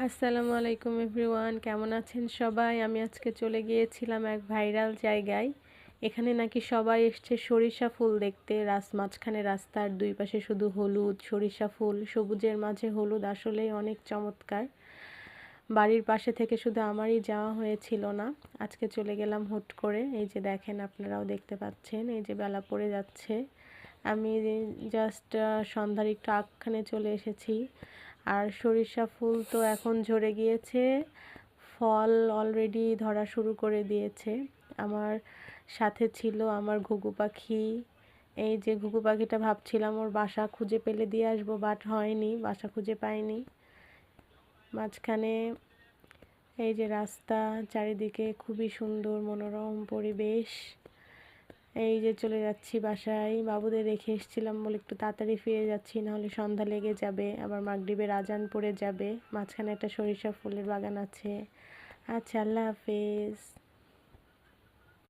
আসসালামু আলাইকুম এভরিওয়ান, কেমন আছেন সবাই? আমি আজকে চলে গিয়েছিলাম এক ভাইরাল জায়গায়। এখানে নাকি সবাই এসছে সরিষা ফুল দেখতে। মাঝখানে রাস্তার দুই পাশে শুধু হলুদ সরিষা ফুল, সবুজের মাঝে হলুদ, আসলেই অনেক চমৎকার। বাড়ির পাশে থেকে শুধু আমারই যাওয়া হয়েছিল না, আজকে চলে গেলাম হুট করে। এই যে দেখেন, আপনারাও দেখতে পাচ্ছেন, এই যে বেলা পড়ে যাচ্ছে। আমি জাস্ট সন্ধ্যার একটু আগখানে চলে এসেছি। আর সরিষা ফুল তো এখন ঝরে গিয়েছে, ফল অলরেডি ধরা শুরু করে দিয়েছে। আমার সাথে ছিল আমার ঘুঘু পাখি। এই যে ঘুঘু পাখিটা ভাবছিলাম ওর বাসা খুঁজে পেলে দিয়ে আসবো, বাট হয়নি, বাসা খুঁজে পাইনি। মাঝখানে এই যে রাস্তা, চারিদিকে খুবই সুন্দর মনোরম পরিবেশ। এই যে চলে যাচ্ছি বাসায়, বাবুদের রেখে এসেছিলাম বলে একটু তাড়াতাড়ি ফিরে যাচ্ছি, নাহলে সন্ধ্যা লেগে যাবে, আবার মাগরিবের আজান পড়ে যাবে। মাঝখানে একটা সরিষা ফুলের বাগান আছে। আচ্ছা, আল্লাহ হাফেজ।